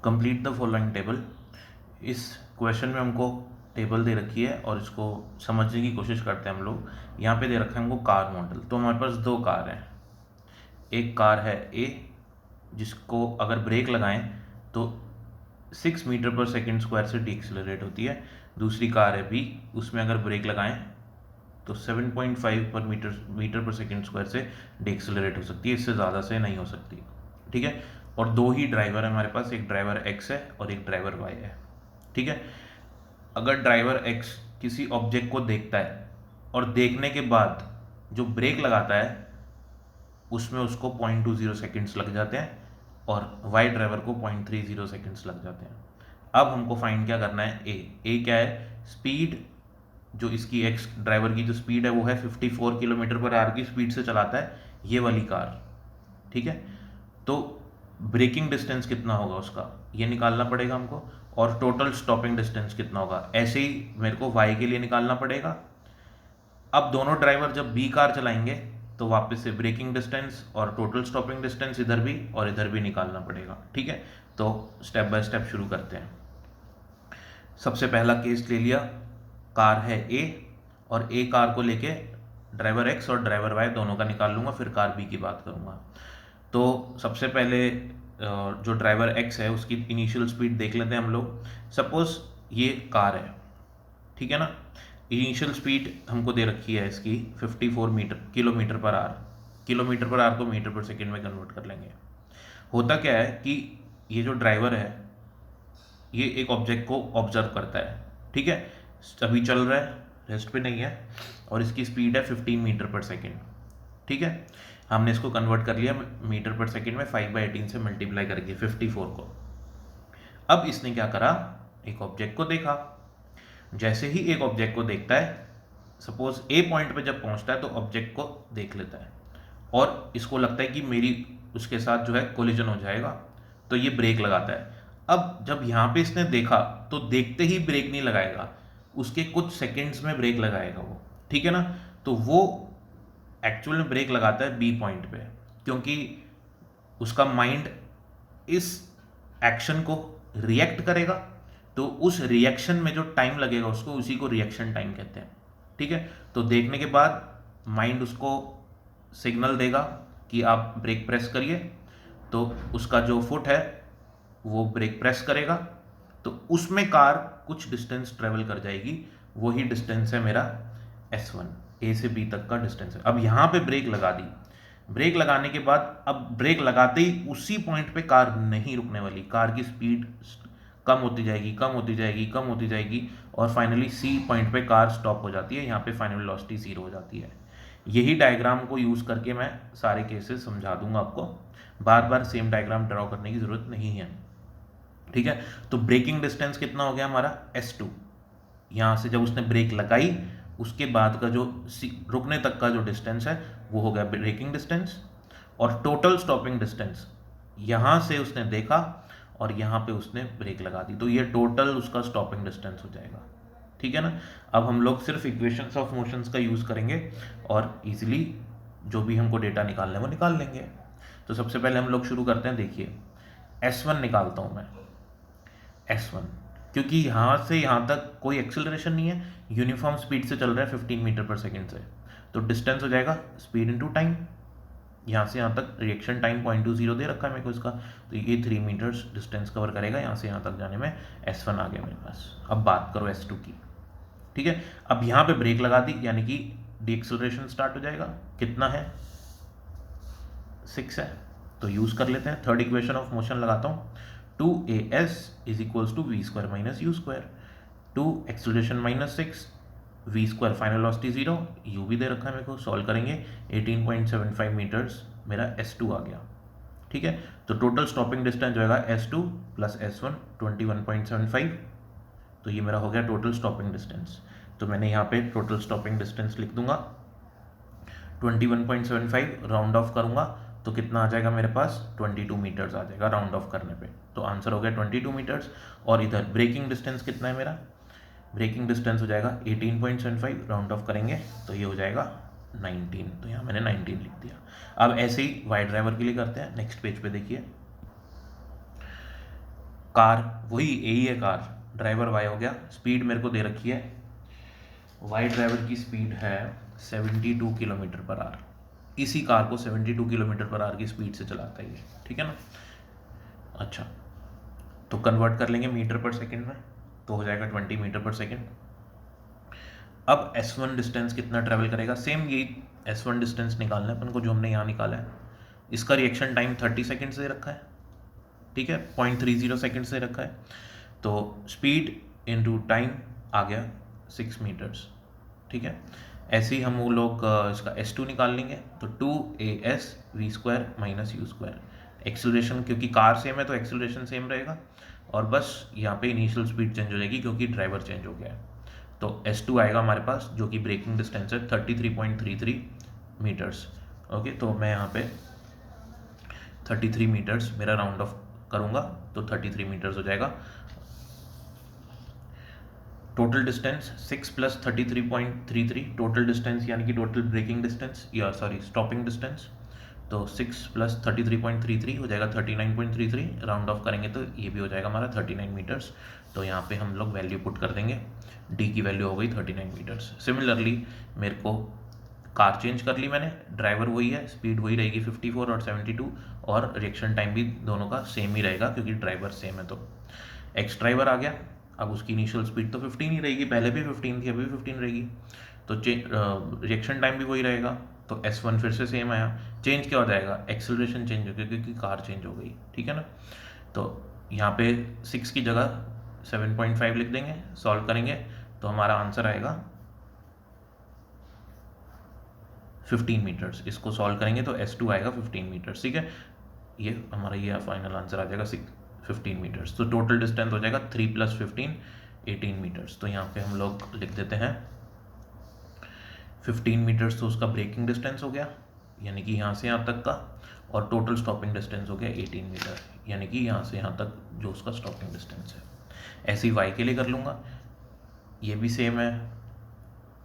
Complete the following table. इस question में हमको टेबल दे रखी है और इसको समझने की कोशिश करते हैं हम लोग। यहाँ पे दे रखा है हमको कार मॉडल। तो हमारे पास दो कार हैं। एक कार है ए, जिसको अगर ब्रेक लगाएं तो 6 मीटर पर सेकेंड स्क्वायर से डीएक्सेलरेट होती है। दूसरी कार है बी, उसमें अगर ब्रेक लगाएं तो 7.5 पर मीटर पर सेकेंड स्क्वायर से डीएक्सेलरेट हो सकती है, इससे ज़्यादा से नहीं हो सकती। ठीक है। और दो ही ड्राइवर है हमारे पास, एक ड्राइवर एक्स है और एक ड्राइवर वाई है। ठीक है। अगर ड्राइवर एक्स किसी ऑब्जेक्ट को देखता है और देखने के बाद जो ब्रेक लगाता है उसमें उसको 0.20 सेकेंड्स लग जाते हैं और वाई ड्राइवर को 0.30 सेकेंड्स लग जाते हैं। अब हमको फाइंड क्या करना है, ए क्या है, स्पीड। जो इसकी एक्स ड्राइवर की जो स्पीड है वो है 54 किलोमीटर पर आवर की स्पीड से चलाता है ये वाली कार। ठीक है। तो ब्रेकिंग डिस्टेंस कितना होगा उसका ये निकालना पड़ेगा हमको, और टोटल स्टॉपिंग डिस्टेंस कितना होगा ऐसे ही मेरे को वाई के लिए निकालना पड़ेगा। अब दोनों ड्राइवर जब बी कार चलाएंगे तो वापस से ब्रेकिंग डिस्टेंस और टोटल स्टॉपिंग डिस्टेंस इधर भी और इधर भी निकालना पड़ेगा। ठीक है। तो स्टेप बाय स्टेप शुरू करते हैं। सबसे पहला केस ले लिया, कार है ए और ए कार को लेके ड्राइवर एक्स और ड्राइवर वाई दोनों का निकाल लूँगा, फिर कार बी की बात करूँगा। तो सबसे पहले जो ड्राइवर एक्स है उसकी इनिशियल स्पीड देख लेते हैं हम लोग। सपोज ये कार है, ठीक है ना। इनिशियल स्पीड हमको दे रखी है इसकी 54 kilometre per hour. Kilometre per hour को मीटर पर सेकेंड में कन्वर्ट कर लेंगे। होता क्या है कि ये जो ड्राइवर है ये एक ऑब्जेक्ट को ऑब्जर्व करता है। ठीक है। अभी चल रहा है, रेस्ट पे नहीं है, और इसकी स्पीड है 15 मीटर पर सेकेंड। ठीक है। हमने इसको कन्वर्ट कर लिया मीटर पर सेकेंड में 5/18 से मल्टीप्लाई करके 54 को। अब इसने क्या करा, एक ऑब्जेक्ट को देखा। जैसे ही एक ऑब्जेक्ट को देखता है, सपोज ए पॉइंट पे जब पहुंचता है तो ऑब्जेक्ट को देख लेता है और इसको लगता है कि मेरी उसके साथ जो है कोलिजन हो जाएगा, तो ये ब्रेक लगाता है। अब जब यहाँ पे इसने देखा तो देखते ही ब्रेक नहीं लगाएगा, उसके कुछ सेकेंड्स में ब्रेक लगाएगा वो। ठीक है ना। तो वो एक्चुअल में ब्रेक लगाता है बी पॉइंट पे, क्योंकि उसका माइंड इस एक्शन को रिएक्ट करेगा, तो उस रिएक्शन में जो टाइम लगेगा उसको, उसी को रिएक्शन टाइम कहते हैं। ठीक है। तो देखने के बाद माइंड उसको सिग्नल देगा कि आप ब्रेक प्रेस करिए, तो उसका जो फुट है वो ब्रेक प्रेस करेगा, तो उसमें कार कुछ डिस्टेंस ट्रेवल कर जाएगी। वही डिस्टेंस है मेरा S1, ए से बी तक का डिस्टेंस है। अब यहाँ पे ब्रेक लगा दी। ब्रेक लगाने के बाद अब ब्रेक लगाते ही उसी पॉइंट पे कार नहीं रुकने वाली, कार की स्पीड कम होती जाएगी, कम होती जाएगी, कम होती जाएगी, और फाइनली सी पॉइंट पे कार स्टॉप हो जाती है। यहाँ पे फाइनल वेलोसिटी 0 हो जाती है। यही डायग्राम को यूज़ करके मैं सारे केसेस समझा दूंगा आपको, बार बार सेम डायग्राम ड्रॉ करने की ज़रूरत नहीं है। ठीक है। तो ब्रेकिंग डिस्टेंस कितना हो गया हमारा S2। यहाँ से जब उसने ब्रेक लगाई उसके बाद का जो रुकने तक का जो डिस्टेंस है वो हो गया ब्रेकिंग डिस्टेंस। और टोटल स्टॉपिंग डिस्टेंस, यहाँ से उसने देखा और यहाँ पे उसने ब्रेक लगा दी, तो ये टोटल उसका स्टॉपिंग डिस्टेंस हो जाएगा। ठीक है ना। अब हम लोग सिर्फ इक्वेशंस ऑफ मोशंस का यूज़ करेंगे और इजीली जो भी हमको डेटा निकालना है वो निकाल लेंगे। तो सबसे पहले हम लोग शुरू करते हैं। देखिए S1 निकालता हूँ मैं। S1 क्योंकि यहाँ से यहाँ तक कोई एक्सेलरेशन नहीं है, यूनिफॉर्म स्पीड से चल रहा है 15 मीटर पर सेकेंड से, तो डिस्टेंस हो जाएगा स्पीड इनटू टाइम। यहाँ से यहाँ तक रिएक्शन टाइम 0.20 दे रखा है मेरे को इसका, तो ये 3 मीटर्स डिस्टेंस कवर करेगा यहाँ से यहाँ तक जाने में। S1 आ गया मेरे पास। अब बात करो S2 की। ठीक है। अब यहाँ पे ब्रेक लगा दी, यानी कि डीएक्सेलरेशन स्टार्ट हो जाएगा। कितना है, 6 है, तो यूज़ कर लेते हैं। थर्ड इक्वेशन ऑफ मोशन लगाता हूँ, 2as is equals to v² minus u²। 2 acceleration minus 6, v² final velocity 0, u भी दे रखा है मेरे को। सॉल्व करेंगे 18.75 मीटर्स मेरा S2 आ गया। ठीक है। तो टोटल स्टॉपिंग डिस्टेंस जो है S2 प्लस S1 21.75, तो ये मेरा हो गया टोटल स्टॉपिंग डिस्टेंस। तो मैंने यहाँ पे टोटल स्टॉपिंग डिस्टेंस लिख दूंगा 21.75, राउंड ऑफ करूंगा तो कितना आ जाएगा मेरे पास, 22 मीटर्स आ जाएगा राउंड ऑफ करने पे। तो आंसर हो गया 22 मीटर्स। और इधर ब्रेकिंग डिस्टेंस कितना है मेरा, ब्रेकिंग डिस्टेंस हो जाएगा 18.75, राउंड ऑफ करेंगे तो ये हो जाएगा 19, तो यहाँ मैंने 19 लिख दिया। अब ऐसे ही वाई ड्राइवर के लिए करते हैं। नेक्स्ट पेज पे देखिए, कार वही ए ही है, कार ड्राइवर वाई हो गया, स्पीड मेरे को दे रखी है, वाई ड्राइवर की स्पीड है 72 किलोमीटर पर आवर। इसी कार को 72 किलोमीटर पर आवर की स्पीड से चलाता है ये, ठीक है ना। अच्छा, तो कन्वर्ट कर लेंगे मीटर पर सेकंड में, तो हो जाएगा 20 मीटर पर सेकंड। अब S1 डिस्टेंस कितना ट्रैवल करेगा, सेम यही S1 डिस्टेंस निकालना है अपन को जो हमने यहाँ निकाला है। इसका रिएक्शन टाइम 30 सेकेंड से रखा है, ठीक है, 0.30 सेकेंड से रखा है। तो स्पीड इनटू टाइम आ गया 6 मीटर्स, ठीक है। ऐसे ही हम वो लोग इसका S2 निकाल लेंगे, तो 2AS v² minus u²। Acceleration क्योंकि कार सेम है तो एक्सेलरेशन सेम रहेगा, और बस यहाँ पे इनिशियल स्पीड चेंज हो जाएगी क्योंकि ड्राइवर चेंज हो गया है। तो S2 आएगा हमारे पास, जो कि ब्रेकिंग डिस्टेंस है 33.33 मीटर्स। ओके, तो मैं यहाँ पे 33 मीटर्स मेरा राउंड ऑफ करूँगा, तो 33 मीटर्स हो जाएगा। टोटल डिस्टेंस 6 + 33.33, टोटल डिस्टेंस यानी कि टोटल ब्रेकिंग डिस्टेंस या सॉरी स्टॉपिंग डिस्टेंस, तो 6 + 33.33 हो जाएगा 39.33, राउंड ऑफ करेंगे तो ये भी हो जाएगा हमारा 39 मीटर्स। तो यहाँ पे हम लोग वैल्यू पुट कर देंगे, डी की वैल्यू हो गई 39 मीटर्स। सिमिलरली मेरे को कार चेंज कर ली मैंने, ड्राइवर वही है, स्पीड वही रहेगी 54 और 72, और रिएक्शन टाइम भी दोनों का सेम ही रहेगा क्योंकि ड्राइवर सेम है। तो एक्स ड्राइवर आ गया, अब उसकी इनिशियल स्पीड तो 15 ही रहेगी, पहले भी 15 थी, अभी भी 15 रहेगी, तो रिएक्शन टाइम भी वही रहेगा। तो S1 फिर से सेम आया, चेंज क्या हो जाएगा, एक्सेलरेशन चेंज हो गया क्योंकि कार चेंज हो गई, ठीक है ना। तो यहाँ पे 6 की जगह 7.5 लिख देंगे, सॉल्व करेंगे तो हमारा आंसर आएगा 15 मीटर्स। इसको सॉल्व करेंगे तो S2 आएगा 15 मीटर्स, ठीक है। ये हमारा ये फाइनल आंसर आ जाएगा 15 मीटर्स। तो टोटल डिस्टेंस हो जाएगा 3 + 15 18 मीटर्स। तो यहाँ पे हम लोग लिख देते हैं 15 मीटर्स, तो उसका ब्रेकिंग डिस्टेंस हो गया यानी कि यहाँ से यहाँ तक का, और टोटल स्टॉपिंग डिस्टेंस हो गया 18 मीटर यानी कि यहाँ से यहाँ तक जो उसका स्टॉपिंग डिस्टेंस है। ऐसे ही वाई के लिए कर लूँगा, ये भी सेम है,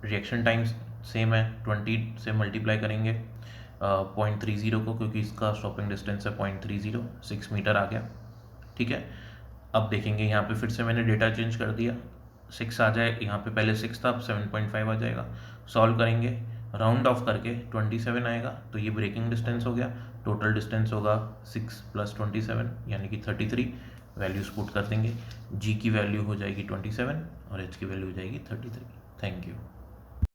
रिएक्शन टाइम सेम है, 20 से मल्टीप्लाई करेंगे 0.30 को क्योंकि इसका स्टॉपिंग डिस्टेंस है 0.30, 6 मीटर आ गया, ठीक है। अब देखेंगे यहाँ पे फिर से मैंने डेटा चेंज कर दिया, 6 आ जाए, यहाँ पे पहले 6 था, अब 7.5 आ जाएगा। सॉल्व करेंगे, राउंड ऑफ करके 27 आएगा, तो ये ब्रेकिंग डिस्टेंस हो गया। टोटल डिस्टेंस होगा 6 + 27 यानी कि 33, वैल्यूज पुट कर देंगे, जी की वैल्यू हो जाएगी 27 और एच की वैल्यू हो जाएगी 33। Thank you.